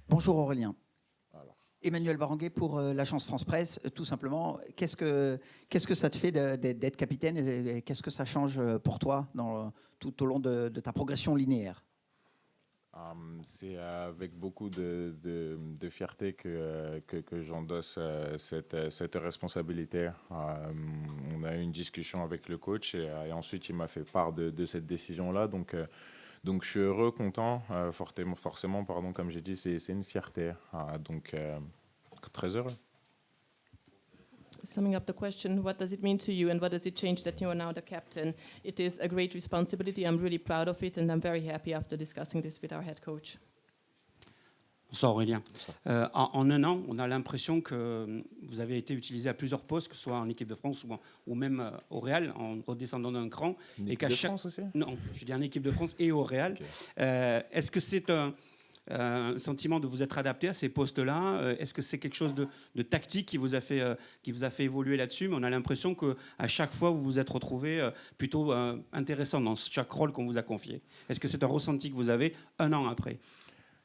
Bonjour Aurélien. Alors, Emmanuel Baranguet pour l'agence France Presse. Tout simplement, qu'est-ce que ça te fait d'être capitaine et qu'est-ce que ça change pour toi tout au long de ta progression linéaire? c'est avec beaucoup de fierté que j'endosse cette responsabilité. On a eu une discussion avec le coach et ensuite il m'a fait part de cette décision-là. Donc je suis heureux, content, forcément, pardon, comme j'ai dit, c'est une fierté. Très heureux. Summing up the question, what does it mean to you and what does it change that you are now the captain? It is a great responsibility. I'm really proud of it and I'm very happy after discussing this with our head coach. Bonsoir Aurélien. En un an, on a l'impression que vous avez été utilisé à plusieurs postes, que ce soit en équipe de France ou même au Real, en redescendant d'un cran. Une équipe de France aussi ? Non, je dis en équipe de France et au Real. Okay. Est-ce que c'est un sentiment de vous être adapté à ces postes-là? Est-ce que c'est quelque chose de tactique qui vous a fait évoluer là-dessus? Mais on a l'impression qu'à chaque fois, vous vous êtes retrouvé plutôt intéressant dans chaque rôle qu'on vous a confié. Est-ce que c'est un ressenti que vous avez un an après?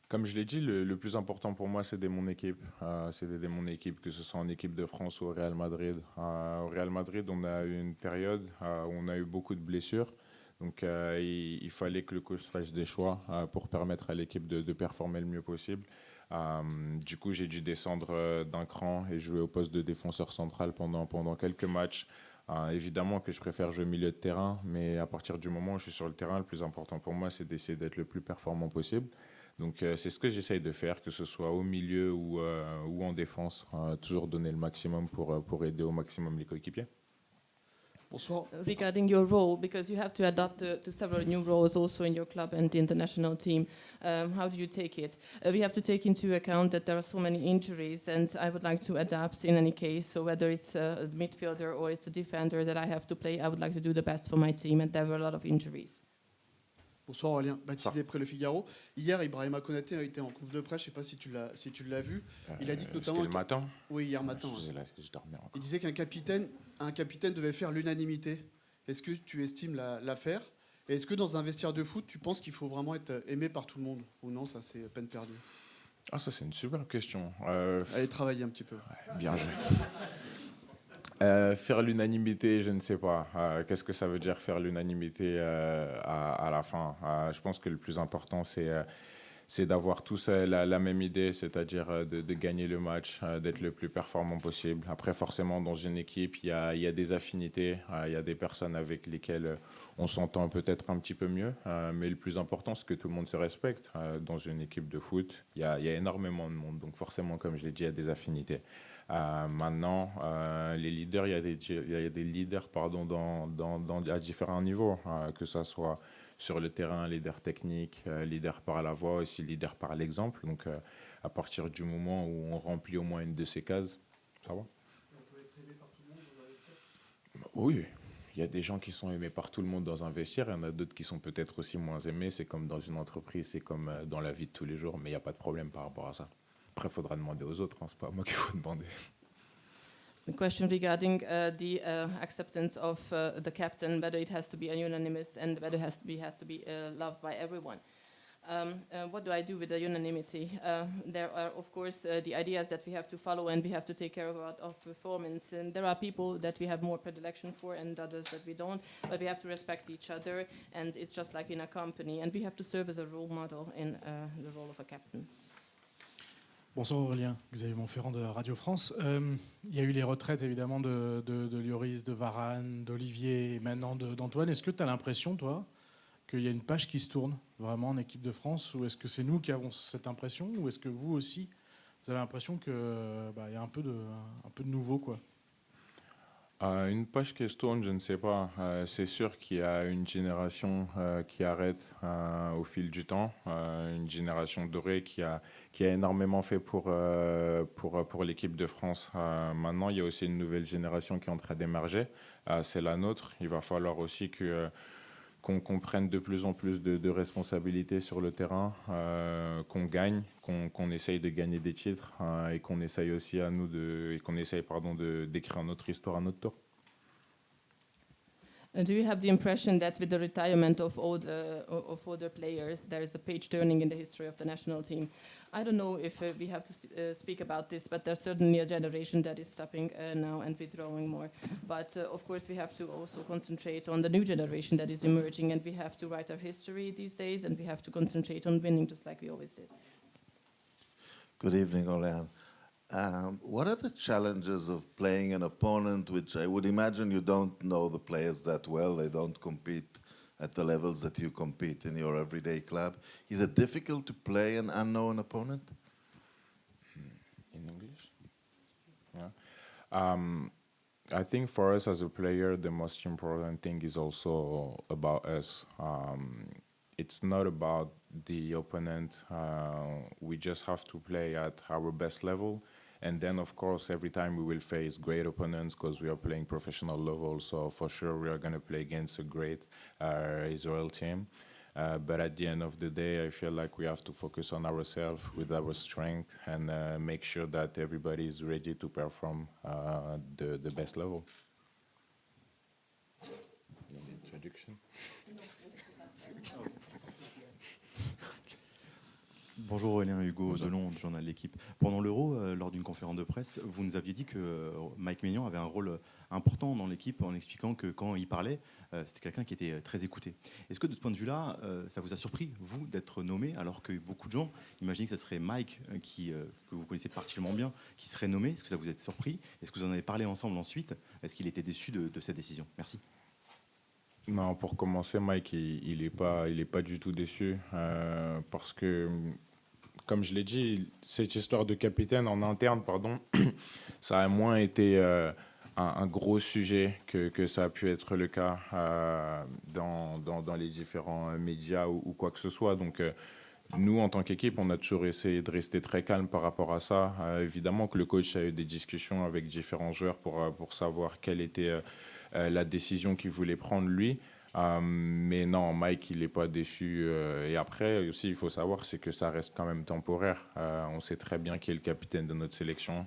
Comme je l'ai dit, le plus important pour moi, c'est d'aider mon équipe. C'est d'aider mon équipe, que ce soit en équipe de France ou au Real Madrid. Au Real Madrid, on a eu une période où on a eu beaucoup de blessures. Donc, il fallait que le coach fasse des choix pour permettre à l'équipe de performer le mieux possible. Du coup, j'ai dû descendre d'un cran et jouer au poste de défenseur central pendant quelques matchs. Évidemment que je préfère jouer milieu de terrain, mais à partir du moment où je suis sur le terrain, le plus important pour moi, c'est d'essayer d'être le plus performant possible. Donc, c'est ce que j'essaye de faire, que ce soit au milieu ou en défense, toujours donner le maximum pour aider au maximum les coéquipiers. Bonsoir. Regarding your role, because you have to adapt to several new roles also in your club and in the national team, how do you take it? We have to take into account that there are so many injuries, and I would like to adapt in any case. So whether it's a midfielder or it's a defender that I have to play, I would like to do the best for my team, and there were a lot of injuries. Bonsoir Aurélien, Baptiste Després, Le Figaro. Hier, Ibrahima Konaté a été en conf de presse, je ne sais pas si tu l'as vu. Il a dit que notamment... C'était le matin ? Oui, hier matin. Je dormais encore. Il disait qu'un capitaine devait faire l'unanimité. Est-ce que tu estimes la faire? Et est-ce que dans un vestiaire de foot, tu penses qu'il faut vraiment être aimé par tout le monde? Ou non, ça c'est peine perdue? Ah, ça c'est une super question. Allez travailler un petit peu. Ouais, bien joué. Faire l'unanimité, je ne sais pas. Qu'est-ce que ça veut dire faire l'unanimité à la fin? Je pense que le plus important, c'est d'avoir tous la même idée, c'est-à-dire de gagner le match, d'être le plus performant possible. Après, forcément, dans une équipe, il y a des affinités, il y a des personnes avec lesquelles on s'entend peut-être un petit peu mieux, mais le plus important, c'est que tout le monde se respecte. Dans une équipe de foot, il y a énormément de monde, donc forcément, comme je l'ai dit, il y a des affinités. Maintenant, les leaders, il y a des leaders à différents niveaux, que ce soit sur le terrain, leader technique, leader par la voix, aussi leader par l'exemple. Donc, à partir du moment où on remplit au moins une de ces cases, ça va. On peut être aimé par tout le monde dans un vestiaire? Oui, il y a des gens qui sont aimés par tout le monde dans un vestiaire, il y en a d'autres qui sont peut-être aussi moins aimés. C'est comme dans une entreprise, c'est comme dans la vie de tous les jours, mais il n'y a pas de problème par rapport à ça. Après, il faudra demander aux autres, c'est pas à moi qu'il faut demander. The question regarding the acceptance of the captain, whether it has to be unanimous and whether it has to be loved by everyone. What do I do with the unanimity? There are, of course, the ideas that we have to follow and we have to take care of our performance. And there are people that we have more predilection for and others that we don't. But we have to respect each other. And it's just like in a company. And we have to serve as a role model in the role of a captain. Bonsoir Aurélien, Xavier Montferrand de Radio France. Il y a eu les retraites évidemment de Lloris, de Varane, d'Olivier et maintenant d'Antoine. Est-ce que tu as l'impression, toi, qu'il y a une page qui se tourne vraiment en équipe de France, ou est-ce que c'est nous qui avons cette impression, ou est-ce que vous aussi, vous avez l'impression qu'il y a un peu de nouveau, quoi? Une page qui se tourne, je ne sais pas. C'est sûr qu'il y a une génération qui arrête au fil du temps, une génération dorée qui a énormément fait pour l'équipe de France. Maintenant, il y a aussi une nouvelle génération qui est en train d'émerger. C'est la nôtre. Il va falloir aussi qu'on prenne de plus en plus de responsabilités sur le terrain, qu'on gagne, qu'on essaye de gagner des titres et qu'on essaye aussi d'écrire notre histoire à notre tour. Do you have the impression that with the retirement of older players, there is a page turning in the history of the national team? I don't know if we have to speak about this, but there's certainly a generation that is stopping now and withdrawing more. But of course, we have to also concentrate on the new generation that is emerging, and we have to write our history these days, and we have to concentrate on winning just like we always did. Good evening, Orléans. What are the challenges of playing an opponent which I would imagine you don't know the players that well, they don't compete at the levels that you compete in your everyday club? Is it difficult to play an unknown opponent? In English? Yeah. I think for us as a player, the most important thing is also about us. It's not about the opponent. We just have to play at our best level. And then, of course, every time we will face great opponents because we are playing professional level. So for sure, we are going to play against a great Israel team. But at the end of the day, I feel like we have to focus on ourselves with our strength and make sure that everybody is ready to perform the best level. Introduction. Bonjour Aurélien, Hugo Delon, du journal L'Équipe. Pendant l'Euro, lors d'une conférence de presse, vous nous aviez dit que Mike Maignan avait un rôle important dans l'équipe en expliquant que quand il parlait, c'était quelqu'un qui était très écouté. Est-ce que de ce point de vue-là, ça vous a surpris, vous, d'être nommé, alors que beaucoup de gens imaginaient que ce serait Mike, que vous connaissez particulièrement bien, qui serait nommé? Est-ce que ça vous a surpris? Est-ce que vous en avez parlé ensemble ensuite? Est-ce qu'il était déçu de cette décision? Merci. Non, pour commencer, Mike, il est pas du tout déçu parce que, comme je l'ai dit, cette histoire de capitaine en interne, ça a moins été un gros sujet que ça a pu être le cas dans les différents médias ou quoi que ce soit. Donc, nous, en tant qu'équipe, on a toujours essayé de rester très calme par rapport à ça. Évidemment que le coach a eu des discussions avec différents joueurs pour savoir quelle était la décision qu'il voulait prendre lui. Mais non, Mike, il n'est pas déçu. Et après, aussi, il faut savoir, c'est que ça reste quand même temporaire. On sait très bien qui est le capitaine de notre sélection.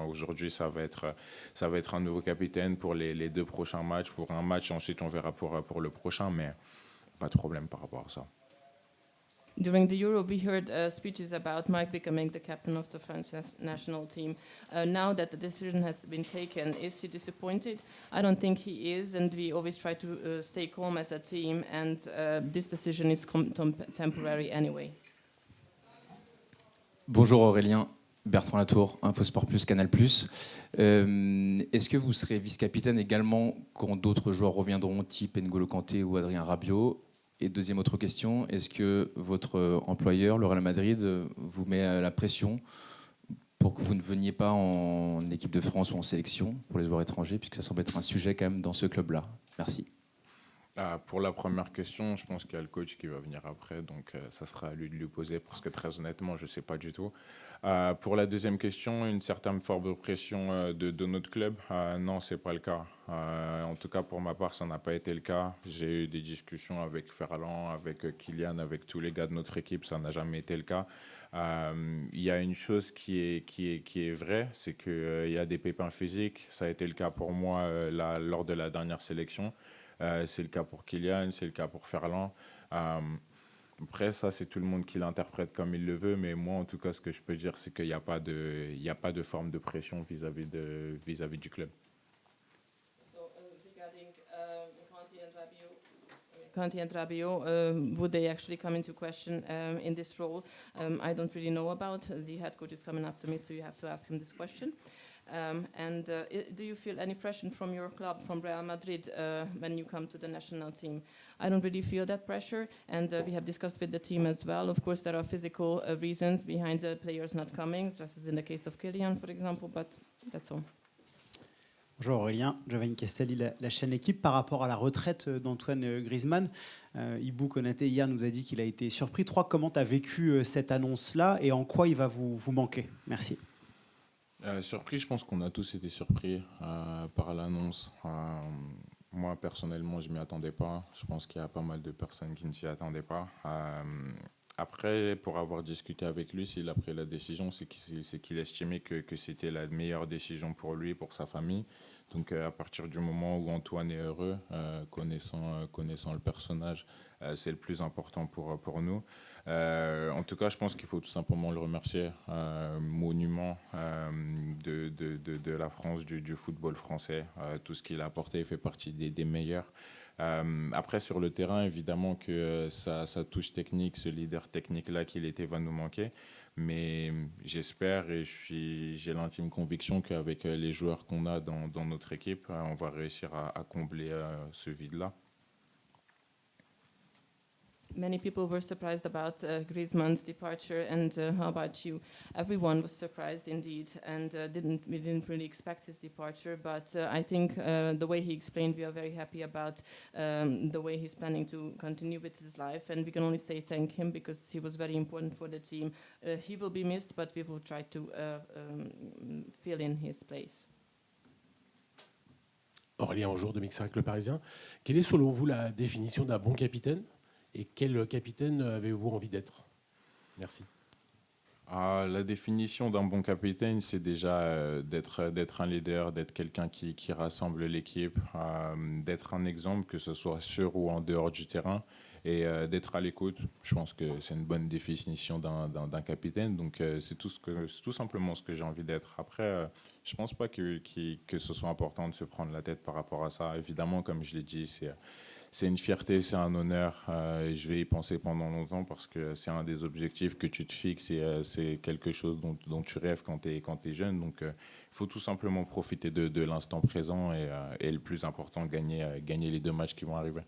Aujourd'hui, ça va être un nouveau capitaine pour les 2 prochains matchs. Pour un match, ensuite, on verra pour le prochain. Mais pas de problème par rapport à ça. During the Euro, we heard speeches about Mike becoming the captain of the French national team. Now that the decision has been taken, is he disappointed? I don't think he is, and we always try to stay calm as a team, and this decision is temporary anyway. Bonjour Aurélien, Bertrand Latour, Infosport Plus, Canal+. Est-ce que vous serez vice-capitaine également quand d'autres joueurs reviendront, type N'Golo Kanté ou Adrien Rabiot? Et deuxième autre question, est-ce que votre employeur, le Real Madrid, vous met la pression pour que vous ne veniez pas en équipe de France ou en sélection pour les joueurs étrangers, puisque ça semble être un sujet quand même dans ce club-là? Merci. Pour la première question, je pense qu'il y a le coach qui va venir après, donc ça sera à lui de lui poser, parce que très honnêtement, je ne sais pas du tout. Pour la deuxième question, une certaine forme de pression de notre club, non, ce n'est pas le cas. En tout cas, pour ma part, ça n'a pas été le cas. J'ai eu des discussions avec Ferland, avec Kylian, avec tous les gars de notre équipe, ça n'a jamais été le cas. Il y a une chose qui est vraie, c'est qu'il y a des pépins physiques. Ça a été le cas pour moi lors de la dernière sélection. C'est le cas pour Kylian, c'est le cas pour Ferland. Après, ça, c'est tout le monde qui l'interprète comme il le veut, mais moi, en tout cas, ce que je peux dire, c'est qu'il n'y a pas de forme de pression vis-à-vis du club. So, regarding Kanté and Rabiot, would they actually come into question in this role? I don't really know about. The head coach is coming after me, so you have to ask him this question. Do you feel any pressure from your club, from Real Madrid, when you come to the national team? I don't really feel that pressure, and we have discussed with the team as well. Of course, there are physical reasons behind the players not coming, just as in the case of Kylian, for example, but that's all. Bonjour Aurélien, Giovanni Castelli, la chaîne Équipe. Par rapport à la retraite d'Antoine Griezmann, Ibou Konaté hier nous a dit qu'il a été surpris. Comment tu as vécu cette annonce-là et en quoi il va vous manquer? Merci. Surpris, je pense qu'on a tous été surpris par l'annonce. Moi, personnellement, je ne m'y attendais pas. Je pense qu'il y a pas mal de personnes qui ne s'y attendaient pas. Après, pour avoir discuté avec lui, s'il a pris la décision, c'est qu'il estimait que c'était la meilleure décision pour lui, pour sa famille. Donc à partir du moment où Antoine est heureux, connaissant le personnage, c'est le plus important pour nous. En tout cas, je pense qu'il faut tout simplement le remercier. Monument de la France, du football français. Tout ce qu'il a apporté fait partie des meilleurs. Après, sur le terrain, évidemment que sa touche technique, ce leader technique-là qu'il était, va nous manquer. Mais j'espère et j'ai l'intime conviction qu'avec les joueurs qu'on a dans notre équipe, on va réussir à combler ce vide-là. Many people were surprised about Griezmann's departure, and how about you? Everyone was surprised indeed, and we didn't really expect his departure. But I think the way he explained, we are very happy about the way he's planning to continue with his life, and we can only say thank him because he was very important for the team. He will be missed, but we will try to fill in his place. Aurélien Aujour de Mixac Le Parisien. Quelle est selon vous la définition d'un bon capitaine? Et quel capitaine avez-vous envie d'être? Merci. La définition d'un bon capitaine, c'est déjà d'être un leader, d'être quelqu'un qui rassemble l'équipe, d'être un exemple, que ce soit sur ou en dehors du terrain, et d'être à l'écoute. Je pense que c'est une bonne définition d'un capitaine. Donc c'est tout simplement ce que j'ai envie d'être. Après, je ne pense pas que ce soit important de se prendre la tête par rapport à ça. Évidemment, comme je l'ai dit, c'est une fierté, c'est un honneur, et je vais y penser pendant longtemps parce que c'est un des objectifs que tu te fixes et c'est quelque chose dont tu rêves quand tu es jeune. Donc il faut tout simplement profiter de l'instant présent et le plus important, gagner les 2 matchs qui vont arriver.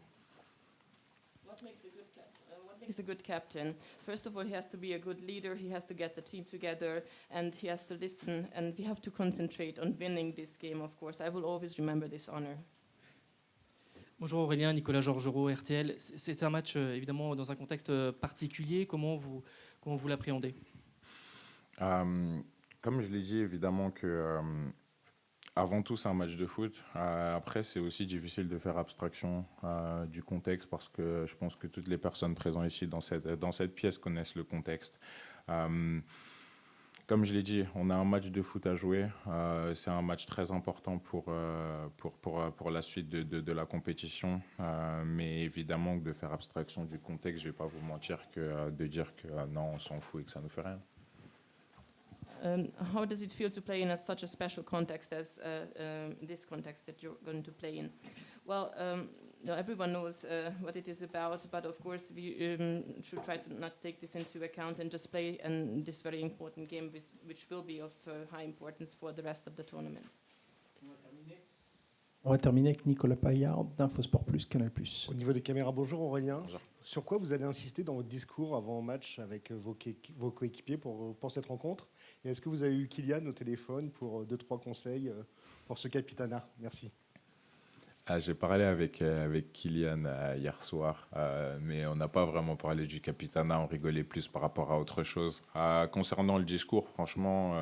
What makes a good captain? First of all, he has to be a good leader, he has to get the team together, and he has to listen, and we have to concentrate on winning this game, of course. I will always remember this honor. Bonjour Aurélien, Nicolas Georgerot, RTL. C'est un match évidemment dans un contexte particulier. Comment vous l'appréhendez? Comme je l'ai dit, évidemment que avant tout c'est un match de foot. Après c'est aussi difficile de faire abstraction du contexte parce que je pense que toutes les personnes présentes ici dans cette pièce connaissent le contexte. Comme je l'ai dit, on a un match de foot à jouer. C'est un match très important pour la suite de la compétition. Mais évidemment, que de faire abstraction du contexte, je ne vais pas vous mentir que de dire que non, on s'en fout et que ça ne nous fait rien. How does it feel to play in such a special context as this context that you're going to play in? Well, everyone knows what it is about, but of course we should try to not take this into account and just play in this very important game, which will be of high importance for the rest of the tournament. On va terminer avec Nicolas Paillard d'Infosport Plus, Canal+. Au niveau des caméras, bonjour Aurélien. Bonjour. Sur quoi vous allez insister dans votre discours avant match avec vos coéquipiers pour cette rencontre? Et est-ce que vous avez eu Kylian au téléphone pour 2-3 conseils pour ce capitanat? Merci. J'ai parlé avec Kylian hier soir, mais on n'a pas vraiment parlé du capitanat, on rigolait plus par rapport à autre chose. Concernant le discours, franchement,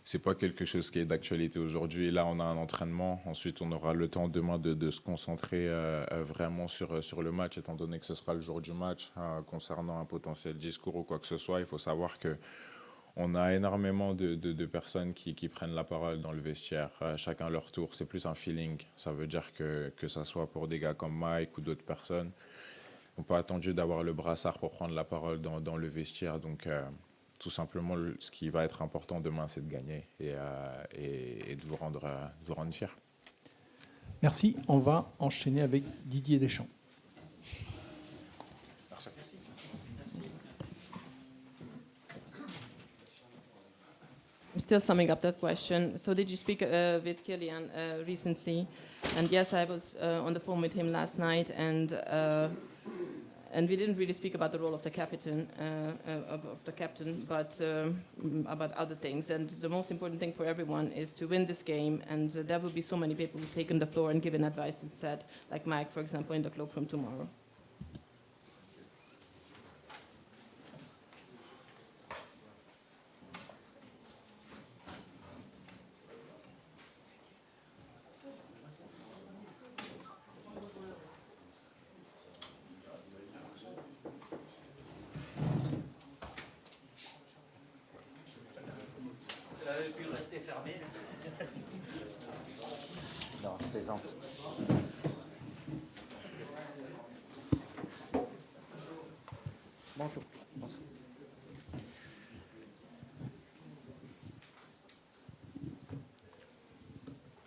c'est pas quelque chose qui est d'actualité aujourd'hui. Là, on a un entraînement. Ensuite, on aura le temps demain de se concentrer vraiment sur le match, étant donné que ce sera le jour du match. Concernant un potentiel discours ou quoi que ce soit, il faut savoir que on a énormément de personnes qui prennent la parole dans le vestiaire, chacun leur tour. C'est plus un feeling. Ça veut dire que ça soit pour des gars comme Mike ou d'autres personnes. On n'a pas attendu d'avoir le brassard pour prendre la parole dans le vestiaire. Donc, tout simplement, ce qui va être important demain, c'est de gagner et de vous rendre fiers. Merci. On va enchaîner avec Didier Deschamps. Merci. I'm still summing up that question. So did you speak with Kylian recently? And yes, I was on the phone with him last night, and we didn't really speak about the role of the captain, but about other things. And the most important thing for everyone is to win this game. And there will be so many people who take on the floor and give an advice instead, like Mike, for example, in the cloakroom tomorrow. aurait pu rester fermé. Non, je plaisante. Bonjour. Bonsoir.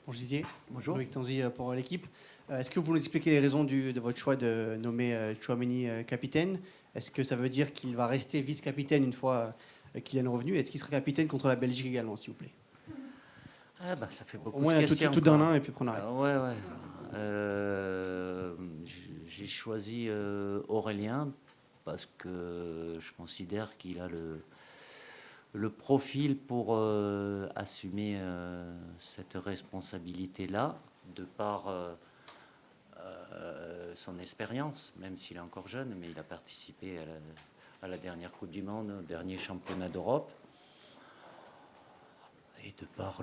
Bonjour Didier. Bonjour. Loïc Tanzi pour l'équipe. Est-ce que vous pouvez nous expliquer les raisons de votre choix de nommer Tchouaméni capitaine? Est-ce que ça veut dire qu'il va rester vice-capitaine une fois Kylian est revenu? Est-ce qu'il sera capitaine contre la Belgique également, s'il vous plaît? Ah bah, ça fait beaucoup Au moins de questions. tout d'un an et puis après on arrête. Ouais. J'ai choisi Aurélien parce que je considère qu'il a le profil pour assumer cette responsabilité-là, de par son expérience, même s'il est encore jeune, mais il a participé à la dernière Coupe du Monde, au dernier championnat d'Europe. Et de par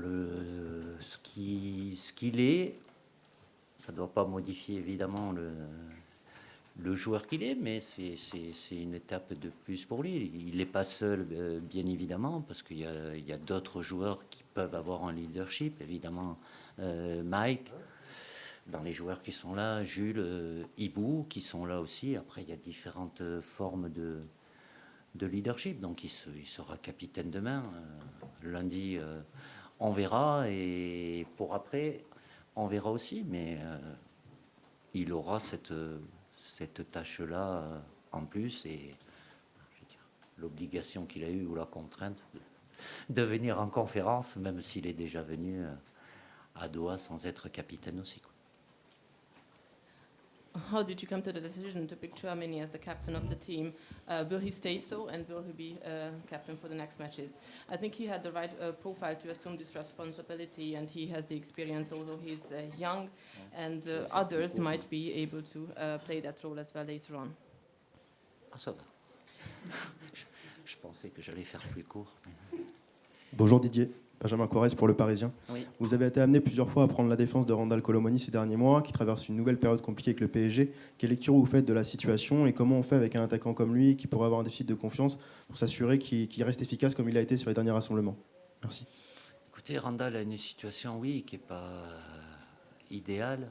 ce qu'il est, ça ne doit pas modifier évidemment le joueur qu'il est, mais c'est une étape de plus pour lui. Il n'est pas seul, bien évidemment, parce qu'il y a d'autres joueurs qui peuvent avoir un leadership, évidemment. Mike, dans les joueurs qui sont là, Jules, Ibou, qui sont là aussi. Après, il y a différentes formes de leadership. Donc, il sera capitaine demain. Lundi, on verra. Et pour après, on verra aussi. Mais il aura cette tâche-là en plus. Et je veux dire, l'obligation qu'il a eue ou la contrainte de venir en conférence, même s'il est déjà venu à Doha sans être capitaine aussi, quoi. How did you come to the decision to pick Tchouaméni as the captain of the team? Will he stay so, and will he be captain for the next matches? I think he had the right profile to assume this responsibility, and he has the experience, although he's young, and others might be able to play that role as well later on. Ah, ça va. Je pensais que j'allais faire plus court. Bonjour Didier. Benjamin Corrèze pour Le Parisien. Oui. Vous avez été amené plusieurs fois à prendre la défense de Randal Colomoni ces derniers mois, qui traverse une nouvelle période compliquée avec le PSG. Quelle lecture vous faites de la situation et comment on fait avec un attaquant comme lui qui pourrait avoir un déficit de confiance pour s'assurer qu'il reste efficace comme il a été sur les derniers rassemblements? Merci. Écoutez, Randal a une situation, oui, qui n'est pas idéale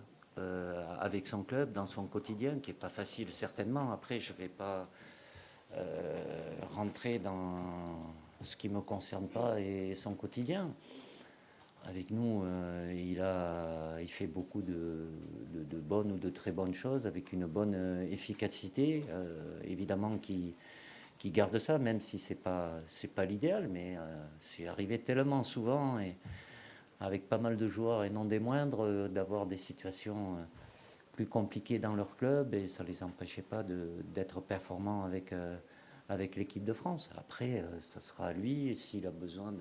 avec son club, dans son quotidien, qui n'est pas facile certainement. Après, je ne vais pas rentrer dans ce qui ne me concerne pas et son quotidien. Avec nous, il fait beaucoup de bonnes ou de très bonnes choses, avec une bonne efficacité, évidemment qui garde ça, même si c'est pas l'idéal, mais c'est arrivé tellement souvent, et avec pas mal de joueurs, et non des moindres, d'avoir des situations plus compliquées dans leur club, et ça ne les empêchait pas d'être performants avec l'équipe de France. Après, ça sera à lui, s'il a besoin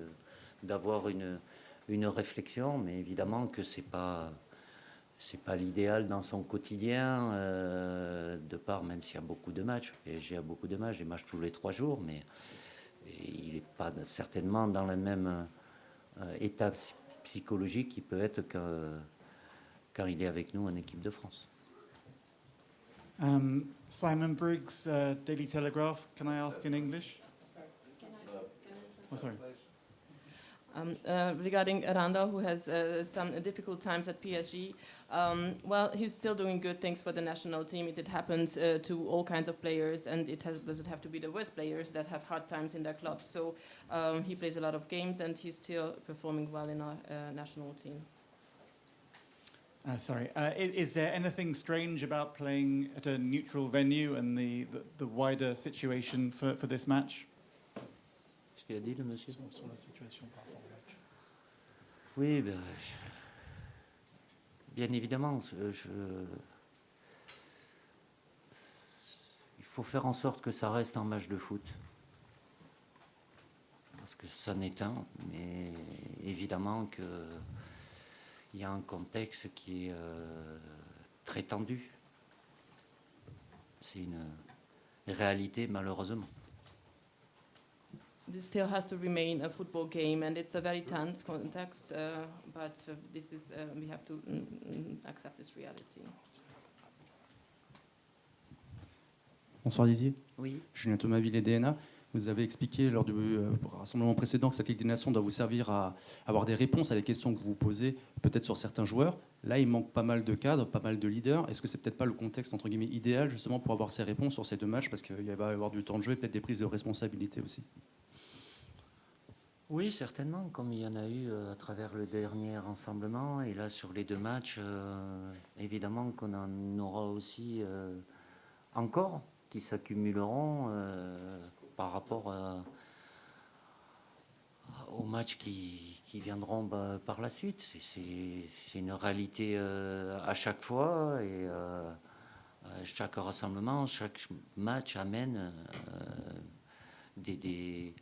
d'avoir une réflexion, mais évidemment que c'est pas l'idéal dans son quotidien, de part, même s'il y a beaucoup de matchs. J'ai beaucoup de matchs, des matchs tous les 3 jours, mais il n'est pas certainement dans le même état psychologique qu'il peut être quand il est avec nous en équipe de France. Simon Briggs, Daily Telegraph. Can I ask in English? Oh, sorry. Regarding Randal, who has some difficult times at PSG, well, he's still doing good things for the national team. It happens to all kinds of players, and doesn't have to be the worst players that have hard times in their clubs. So he plays a lot of games, and he's still performing well in our national team. Sorry. Is there anything strange about playing at a neutral venue and the wider situation for this match? Ce qu'il a dit, le monsieur. Sur la situation par rapport au match. Oui, bien évidemment. Il faut faire en sorte que ça reste un match de foot. Parce que ça n'est un, mais évidemment qu'il y a un contexte qui est très tendu. C'est une réalité, malheureusement. This still has to remain a football game, and it's a very tense context, but this is, we have to accept this reality. Bonsoir Didier. Oui. Julien Thomas, DNA. Vous avez expliqué lors du rassemblement précédent que cette Ligue des Nations doit vous servir à avoir des réponses à des questions que vous vous posez, peut-être sur certains joueurs. Là, il manque pas mal de cadres, pas mal de leaders. Est-ce que c'est peut-être pas le contexte entre guillemets idéal justement pour avoir ces réponses sur ces 2 matchs, parce qu'il va y avoir du temps de jeu et peut-être des prises de responsabilité aussi? Oui, certainement, comme il y en a eu à travers le dernier rassemblement. Et là, sur les 2 matchs, évidemment qu'on en aura aussi encore qui s'accumuleront par rapport aux matchs qui viendront par la suite. C'est une réalité à chaque fois, et chaque rassemblement, chaque match amène des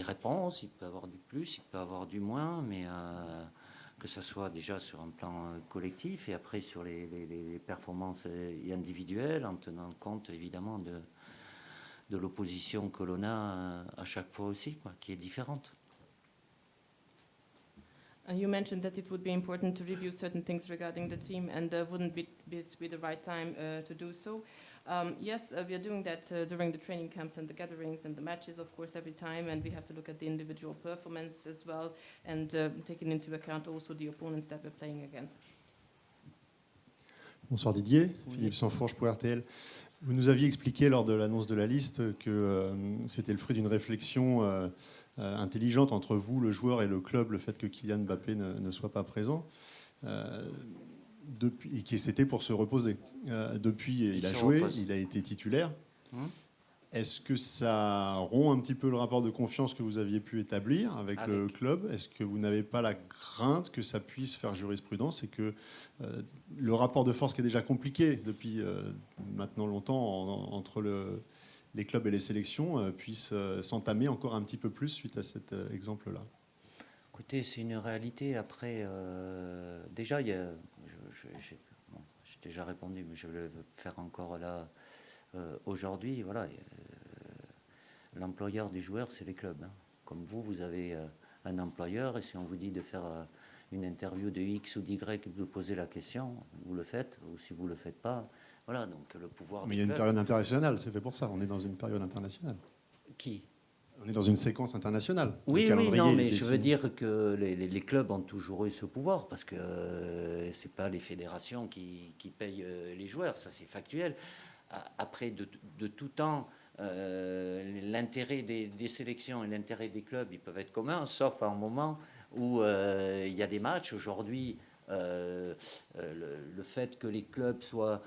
réponses. Il peut y avoir du plus, il peut y avoir du moins, mais que ce soit déjà sur un plan collectif et après sur les performances individuelles, en tenant compte évidemment de l'opposition que l'on a à chaque fois aussi, quoi, qui est différente. You mentioned that it would be important to review certain things regarding the team, and wouldn't be the right time to do so. Yes, we are doing that during the training camps and the gatherings and the matches, of course, every time, and we have to look at the individual performance as well, and taking into account also the opponents that we're playing against. Bonsoir Didier, Philippe Sanfourche pour RTL. Vous nous aviez expliqué lors de l'annonce de la liste que c'était le fruit d'une réflexion intelligente entre vous, le joueur, et le club, le fait que Kylian Mbappé ne soit pas présent, et qui c'était pour se reposer. Depuis, il a joué, il a été titulaire. Est-ce que ça rompt un petit peu le rapport de confiance que vous aviez pu établir avec le club? Est-ce que vous n'avez pas la crainte que ça puisse faire jurisprudence et que le rapport de force qui est déjà compliqué depuis maintenant longtemps entre les clubs et les sélections puisse s'entamer encore un petit peu plus suite à cet exemple-là? Écoutez, c'est une réalité. Après, déjà, j'ai déjà répondu, mais je vais le faire encore là. Aujourd'hui, voilà, l'employeur du joueur, c'est les clubs. Hein. Comme vous avez un employeur, et si on vous dit de faire une interview de X ou d'Y, de vous poser la question, vous le faites, ou si vous ne le faites pas, voilà, donc le pouvoir. Mais il y a une période internationale, c'est fait pour ça, on est dans une période internationale. Qui? On est dans une séquence internationale. Oui, non, mais je veux dire que les clubs ont toujours eu ce pouvoir, parce que c'est pas les fédérations qui payent les joueurs, ça c'est factuel. Après, de tout temps, l'intérêt des sélections et l'intérêt des clubs, ils peuvent être communs, sauf à un moment où il y a des matchs. Aujourd'hui, le fait que les clubs soient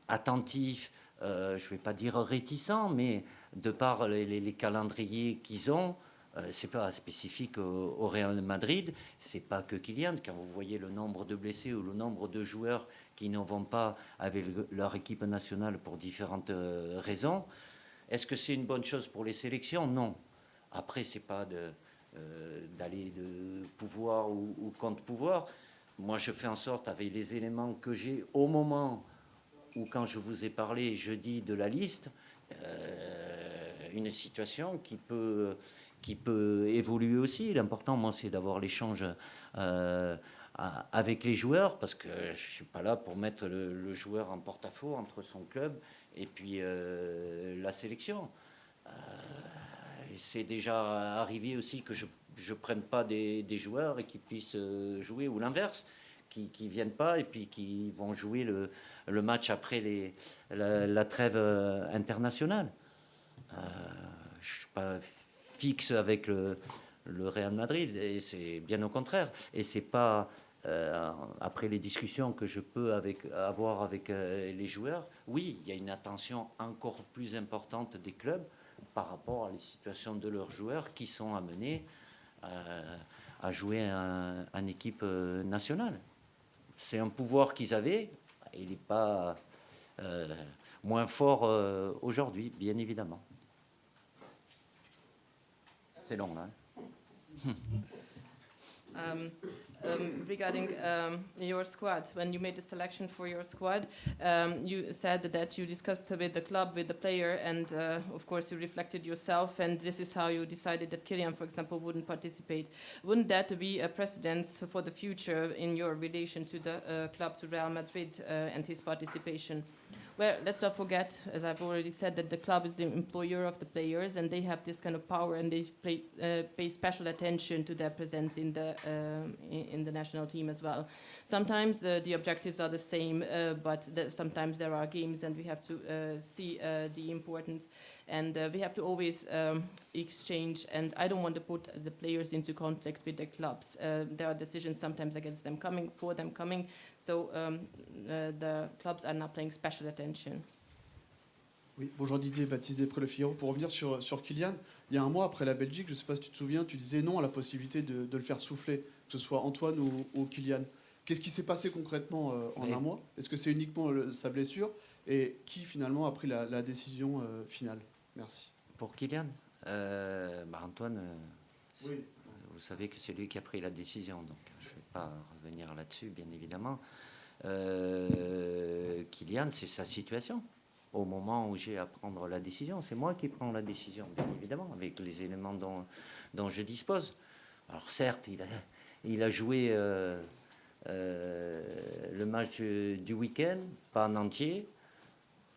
attentifs, je ne vais pas dire réticents, mais de par les calendriers qu'ils ont, c'est pas spécifique au Real Madrid, c'est pas que Kylian. Quand vous voyez le nombre de blessés ou le nombre de joueurs qui ne vont pas avec leur équipe nationale pour différentes raisons, est-ce que c'est une bonne chose pour les sélections? Non. Après, c'est pas d'aller de pouvoir ou contre pouvoir. Moi, je fais en sorte, avec les éléments que j'ai au moment où, quand je vous ai parlé jeudi de la liste, une situation qui peut évoluer aussi. L'important, moi, c'est d'avoir l'échange avec les joueurs, parce que je ne suis pas là pour mettre le joueur en porte-à-faux entre son club et puis la sélection. C'est déjà arrivé aussi que je ne prenne pas des joueurs et qui puissent jouer, ou l'inverse, qui ne viennent pas et puis qui vont jouer le match après la trêve internationale. Je ne suis pas fixe avec le Real Madrid, et c'est bien au contraire. Et c'est pas après les discussions que je peux avoir avec les joueurs, oui, il y a une attention encore plus importante des clubs par rapport à les situations de leurs joueurs qui sont amenés à jouer en équipe nationale. C'est un pouvoir qu'ils avaient, il n'est pas moins fort aujourd'hui, bien évidemment. C'est long, là. Regarding your squad, when you made the selection for your squad, you said that you discussed with the club, with the player, and of course you reflected yourself, and this is how you decided that Kylian, for example, wouldn't participate. Wouldn't that be a precedent for the future in your relation to the club, to Real Madrid, and his participation? Well, let's not forget, as I've already said, that the club is the employer of the players, and they have this kind of power, and they pay special attention to their presence in the national team as well. Sometimes the objectives are the same, but sometimes there are games, and we have to see the importance, and we have to always exchange. And I don't want to put the players into conflict with the clubs. There are decisions sometimes against them coming, for them coming. So the clubs are not paying special attention. Oui, bonjour Didier, Baptiste Després, Le Figaro. Pour revenir sur Kylian, il y a un mois après la Belgique, je ne sais pas si tu te souviens, tu disais non à la possibilité de le faire souffler, que ce soit Antoine ou Kylian. Qu'est-ce qui s'est passé concrètement en un mois? Est-ce que c'est uniquement sa blessure? Et qui finalement a pris la décision finale? Merci. Pour Kylian, Antoine, oui. Vous savez que c'est lui qui a pris la décision, donc je ne vais pas revenir là-dessus, bien évidemment. Kylian, c'est sa situation. Au moment où j'ai à prendre la décision, c'est moi qui prends la décision, bien évidemment, avec les éléments dont je dispose. Alors certes, il a joué le match du week-end, pas en entier,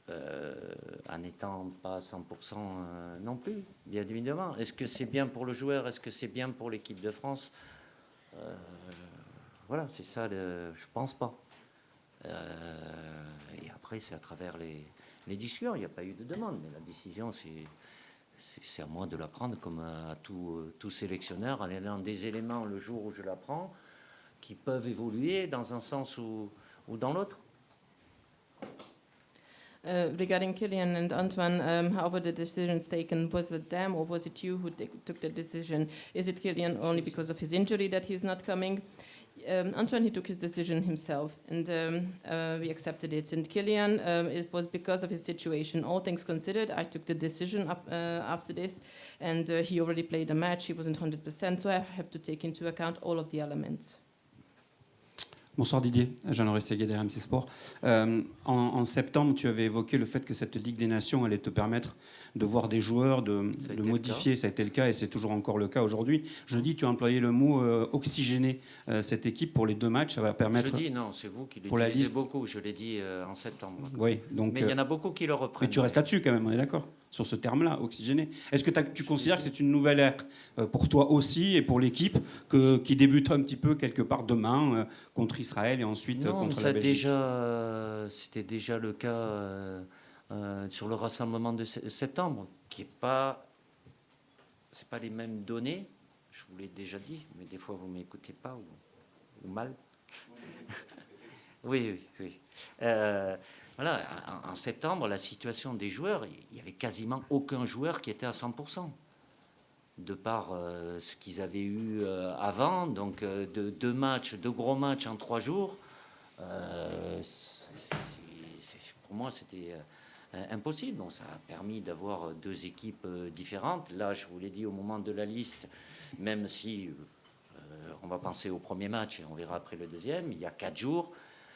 en n'étant pas à 100% non plus, bien évidemment. Est-ce que c'est bien pour le joueur? Est-ce que c'est bien pour l'équipe de France? Voilà, c'est ça, je pense pas. Et après, c'est à travers les discussions. Il n'y a pas eu de demande, mais la décision, c'est à moi de la prendre, comme à tout sélectionneur, en ayant des éléments le jour où je la prends qui peuvent évoluer dans un sens ou dans l'autre. Regarding Kylian and Antoine, how were the decisions taken? Was it them or was it you who took the decision? Is it Kylian only because of his injury that he's not coming? Antoine, he took his decision himself, and we accepted it. And Kylian, it was because of his situation. All things considered, I took the decision after this, and he already played a match. He wasn't 100%, so I have to take into account all of the elements. Bonsoir Didier, Jean-Laurent Ségué d'RMC Sport. En septembre, tu avais évoqué le fait que cette Ligue des Nations allait te permettre de voir des joueurs, de modifier. Ça a été le cas et c'est toujours encore le cas aujourd'hui. Jeudi, tu as employé le mot oxygéner cette équipe pour les 2 matchs. Ça va permettre. Jeudi, non, c'est vous qui l'utilisez beaucoup. Je l'ai dit en septembre. Oui, donc. Mais il y en a beaucoup qui le reprennent. Mais tu restes là-dessus quand même, on est d'accord sur ce terme-là, oxygéner. Est-ce que tu considères que c'est une nouvelle ère pour toi aussi et pour l'équipe qui débute un petit peu quelque part demain contre Israël et ensuite contre la Belgique? C'était déjà le cas sur le rassemblement de septembre, qui est pas, c'est pas les mêmes données. Je vous l'ai déjà dit, mais des fois vous m'écoutez pas ou mal. Oui. Voilà, en septembre, la situation des joueurs, il n'y avait quasiment aucun joueur qui était à 100%. De par ce qu'ils avaient eu avant, donc de 2 matchs, 2 gros matchs en 3 jours, pour moi c'était impossible. Bon, ça a permis d'avoir 2 équipes différentes. Là, je vous l'ai dit au moment de la liste, même si on va penser au premier match et on verra après le deuxième, il y a 4 jours,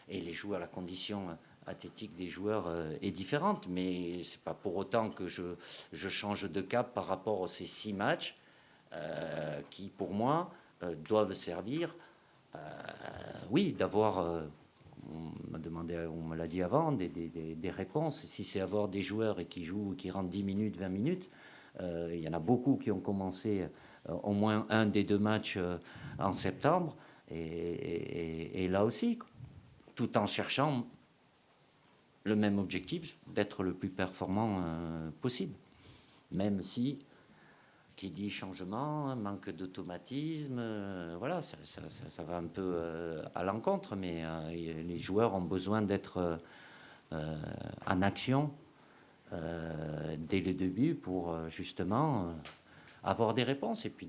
et les joueurs, la condition athlétique des joueurs est différente, mais c'est pas pour autant que je change de cap par rapport à ces 6 matchs qui, pour moi, doivent servir, oui, d'avoir, on me l'a dit avant, des réponses. Si c'est avoir des joueurs et qui jouent, qui rentrent 10 minutes, 20 minutes, il y en a beaucoup qui ont commencé au moins un des 2 matchs en septembre, et là aussi, tout en cherchant le même objectif, d'être le plus performant possible. Même si, qui dit changement, manque d'automatisme, voilà, ça va un peu à l'encontre, mais les joueurs ont besoin d'être en action dès le début pour justement avoir des réponses et puis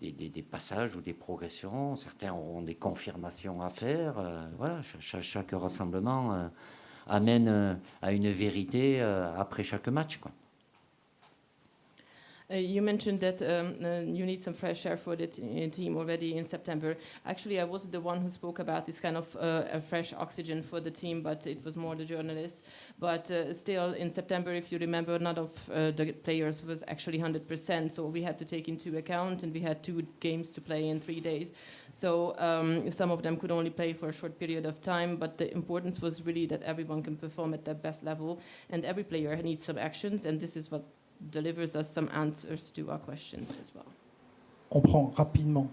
des passages ou des progressions. Certains auront des confirmations à faire. Voilà, chaque rassemblement amène à une vérité après chaque match, quoi. You mentioned that you need some fresh air for the team already in September. Actually, I wasn't the one who spoke about this kind of a fresh oxygen for the team, but it was more the journalists. But still, in September, if you remember, none of the players was actually 100%, so we had to take into account, and we had 2 games to play in 3 days. So some of them could only play for a short period of time, but the importance was really that everyone can perform at their best level, and every player needs some actions, and this is what delivers us some answers to our questions as well. On prend rapidement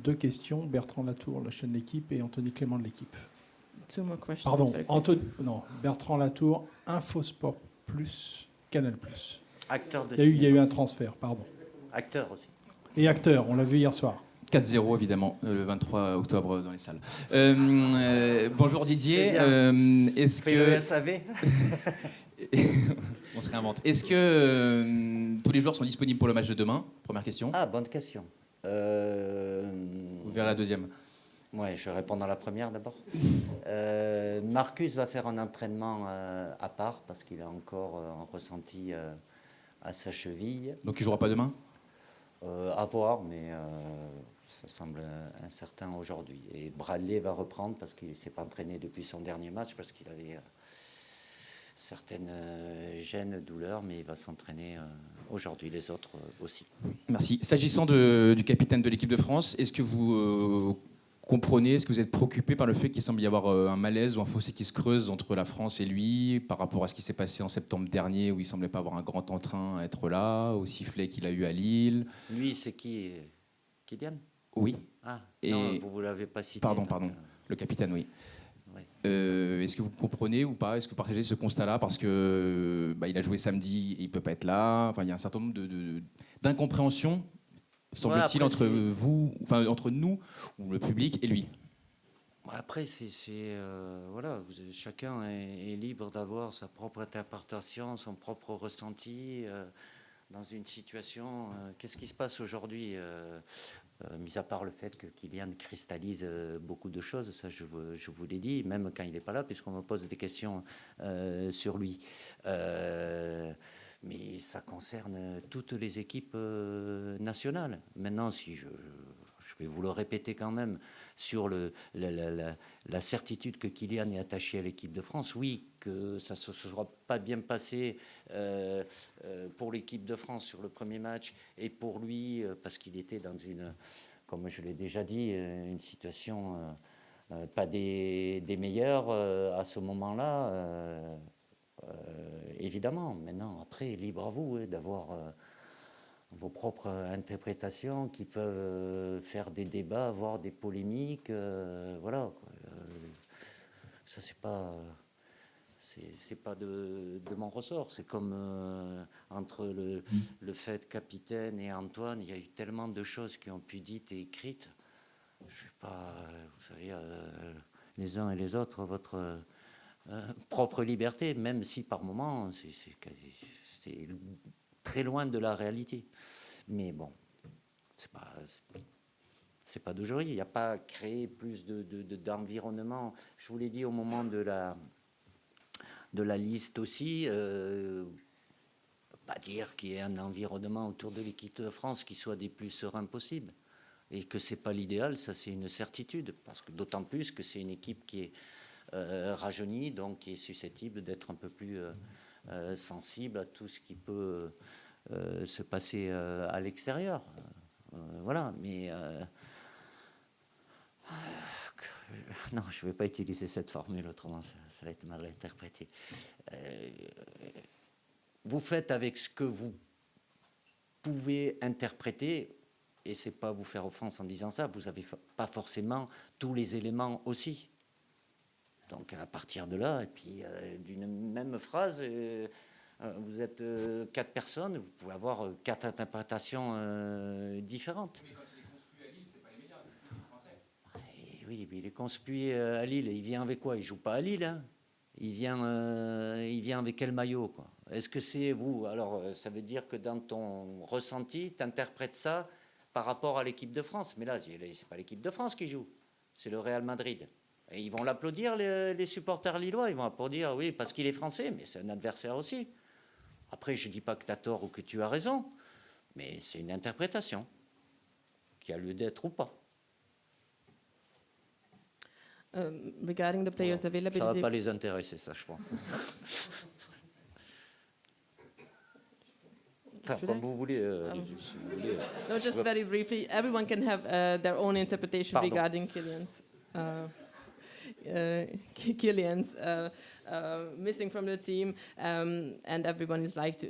2 questions. Bertrand Latour, la chaîne L'équipe, et Anthony Clément de L'Équipe. 2 more questions. Pardon, Bertrand Latour, Infosport Plus, Canal Plus. Acteur de il y a eu un transfert, pardon. Acteur aussi. Et acteur, on l'a vu hier soir. 4-0 évidemment, le 23 octobre dans les salles. Bonjour Didier. Est-ce Fais que le SAV. On se réinvente. Est-ce que tous les joueurs sont disponibles pour le match de demain? Première question. Ah, bonne question. Vous verrez la deuxième. Ouais, je réponds dans la première d'abord. Marcus va faire un entraînement à part parce qu'il a encore un ressenti à sa cheville. Donc il ne jouera pas demain? À voir, mais ça semble incertain aujourd'hui. Et Bradley va reprendre parce qu'il ne s'est pas entraîné depuis son dernier match parce qu'il avait certaines gênes, douleurs, mais il va s'entraîner aujourd'hui, les autres aussi. Merci. S'agissant du capitaine de l'équipe de France, est-ce que vous comprenez, est-ce que vous êtes préoccupé par le fait qu'il semble y avoir un malaise ou un fossé qui se creuse entre la France et lui par rapport à ce qui s'est passé en septembre dernier où il ne semblait pas avoir un grand entrain à être là, au sifflet qu'il a eu à Lille? Lui, c'est qui? Kylian? Oui. Ah, non, vous ne l'avez pas cité. Pardon. Le capitaine, oui. Est-ce que vous comprenez ou pas? Est-ce que vous partagez ce constat-là? Parce que il a joué samedi et il ne peut pas être là. Enfin, il y a un certain nombre d'incompréhensions, semble-t-il, entre nous, ou le public, et lui. Après, voilà, chacun est libre d'avoir sa propre interprétation, son propre ressenti dans une situation. Qu'est-ce qui se passe aujourd'hui? Mis à part le fait que Kylian cristallise beaucoup de choses, ça je vous l'ai dit, même quand il n'est pas là, puisqu'on me pose des questions sur lui. Mais ça concerne toutes les équipes nationales. Maintenant, si je vais vous le répéter quand même, sur la certitude que Kylian est attaché à l'équipe de France, oui, que ça ne se sera pas bien passé pour l'équipe de France sur le premier match, et pour lui, parce qu'il était dans une, comme je l'ai déjà dit, une situation pas des meilleures à ce moment-là, évidemment. Maintenant, après, libre à vous d'avoir vos propres interprétations qui peuvent faire des débats, avoir des polémiques, voilà. Ça, c'est pas de mon ressort. C'est comme entre le fait capitaine et Antoine, il y a eu tellement de choses qui ont pu dites et écrites. Je sais pas, vous savez, les uns et les autres, votre propre liberté, même si par moments c'est très loin de la réalité. Mais bon, c'est pas d'aujourd'hui. Il n'y a pas créé plus d'environnement. Je vous l'ai dit au moment de la liste aussi. On peut pas dire qu'il y ait un environnement autour de l'équipe de France qui soit des plus sereins possibles. Et que c'est pas l'idéal, ça c'est une certitude. Parce que d'autant plus que c'est une équipe qui est rajeunie, donc qui est susceptible d'être un peu plus sensible à tout ce qui peut se passer à l'extérieur. Voilà, mais non, je ne vais pas utiliser cette formule, autrement ça va être mal interprété. Vous faites avec ce que vous pouvez interpréter, et c'est pas vous faire offense en disant ça, vous n'avez pas forcément tous les éléments aussi. Donc à partir de là, et puis d'une même phrase, vous êtes 4 personnes, vous pouvez avoir 4 interprétations différentes. Mais quand il est conspué à Lille, c'est pas les médias, c'est les Français. Oui, mais il est conspué à Lille, il vient avec quoi? Il joue pas à Lille, hein. Il vient avec quel maillot, quoi? Est-ce que c'est vous? Alors ça veut dire que dans ton ressenti, tu interprètes ça par rapport à l'équipe de France. Mais là, c'est pas l'équipe de France qui joue, c'est le Real Madrid. Et ils vont l'applaudir, les supporters lillois. Ils vont applaudir, oui, parce qu'il est français, mais c'est un adversaire aussi. Après, je ne dis pas que tu as tort ou que tu as raison, Mais c'est une interprétation qui a lieu d'être ou pas. Regarding the players' Ça ne availability. va pas les intéresser, ça, je pense. Enfin, Should comme I? vous voulez. Si vous voulez. No, just very briefly. Everyone can have their own interpretation Pardon. regarding Kylian's missing from the team, and everyone is likes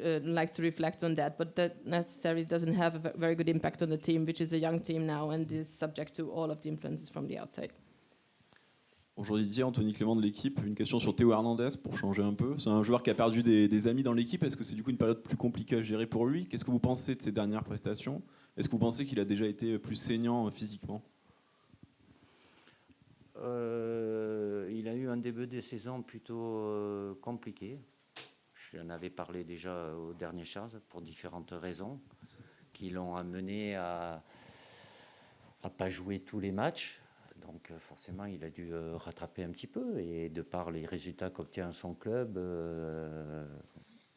to reflect on that. But that necessarily doesn't have a very good impact on the team, which is a young team now and is subject to all of the influences from the outside. Bonjour Didier, Anthony Clément de l'équipe. Une question sur Théo Hernandez pour changer un peu. C'est un joueur qui a perdu des amis dans l'équipe. Est-ce que c'est du coup une période plus compliquée à gérer pour lui? Qu'est-ce que vous pensez de ses dernières prestations? Est-ce que vous pensez qu'il a déjà été plus saignant physiquement? Il a eu un début de saison plutôt compliqué. J'en avais parlé déjà au dernier Charles pour différentes raisons qui l'ont amené à pas jouer tous les matchs. Donc forcément, il a dû rattraper un petit peu. Et de par les résultats qu'obtient son club,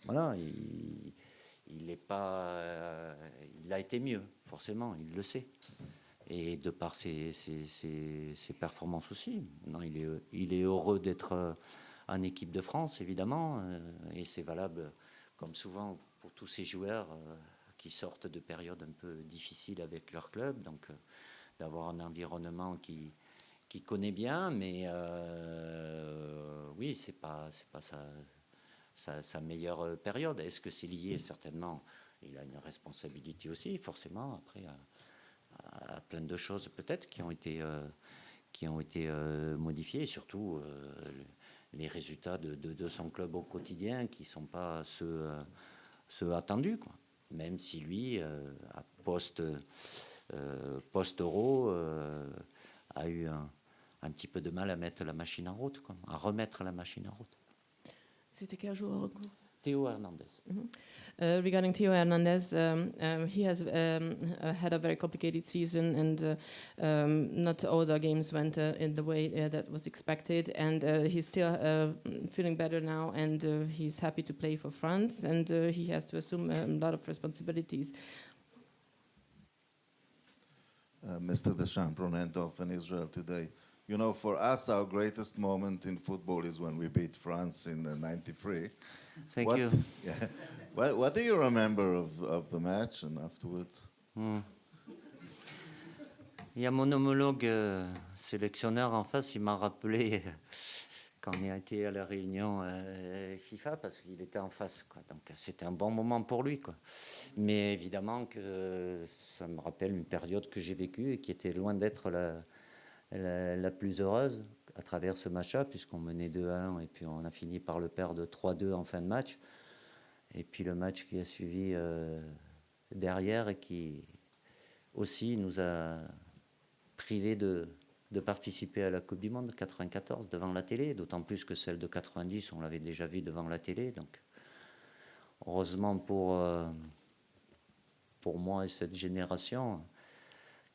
voilà, il a été mieux, forcément, il le sait. Et de par ses performances aussi. Non, il est heureux d'être en équipe de France, évidemment. Et c'est valable, comme souvent, pour tous ces joueurs qui sortent de périodes un peu difficiles avec leur club. Donc d'avoir un environnement qui connaît bien, mais oui, c'est pas sa meilleure période. Est-ce que c'est lié? Certainement, il a une responsabilité aussi, forcément, après, à plein de choses peut-être qui ont été modifiées, et surtout les résultats de son club au quotidien qui ne sont pas ceux attendus, quoi. Même si lui, à post-euro, a eu un petit peu de mal à mettre la machine en route, quoi, à remettre la machine en route. C'était quel joueur? Théo Hernandez. Regarding Theo Hernandez, he has had a very complicated season, and not all the games went in the way that was expected. And he's still feeling better now, and he's happy to play for France, and he has to assume a lot of responsibilities. Mr. Deschamps, Ronan Dorf in Israel today. You know, for us, our greatest moment in football is when we beat France in '93. Thank you. Yeah. What do you remember of the match and afterwards? Il y a mon homologue sélectionneur en face, il m'a rappelé quand on a été à la réunion FIFA, parce qu'il était en face, quoi. Donc c'était un bon moment pour lui, quoi. Mais évidemment que ça me rappelle une période que j'ai vécue et qui était loin d'être la plus heureuse à travers ce match-là, puisqu'on menait 2-1 et puis on a fini par le perdre 3-2 en fin de match. Et puis le match qui a suivi derrière et qui aussi nous a privés de participer à la Coupe du Monde 94 devant la télé, d'autant plus que celle de 90, on l'avait déjà vue devant la télé. Donc heureusement pour moi et cette génération,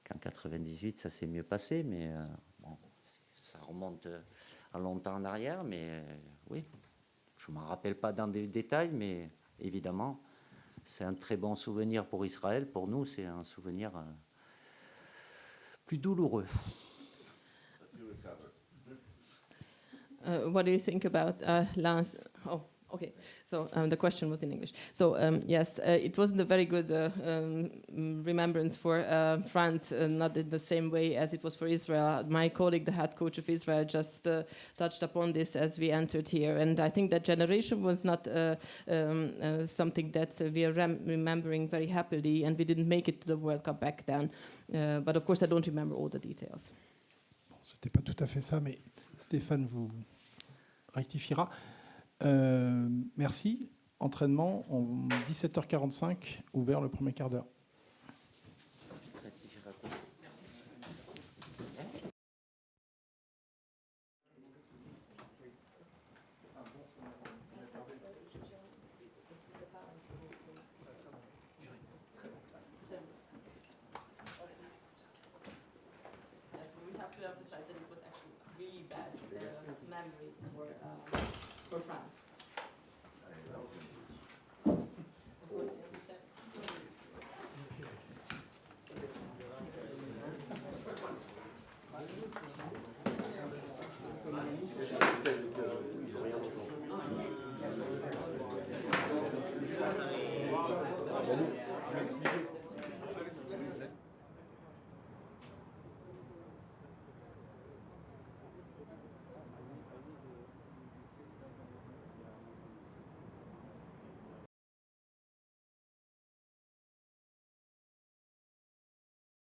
qu'en 98 ça s'est mieux passé, mais bon, ça remonte à longtemps en arrière. Mais oui, je ne m'en rappelle pas dans des détails, mais évidemment, c'est un très bon souvenir pour Israël. Pour nous, c'est un souvenir plus douloureux. What do you think about Lance? Oh, okay. So the question was in English. So yes, it wasn't a very good remembrance for France, not in the same way as it was for Israel. My colleague, the head coach of Israel, just touched upon this as we entered here, and I think that generation was not something that we are remembering very happily, and we didn't make it to the World Cup back then. But of course, I don't remember all the details. Bon, c'était pas tout à fait ça, mais Stéphane vous rectifiera. Merci. Entraînement en 17h45, ouvert le premier quart d'heure. To emphasize that it was actually really bad memory for France.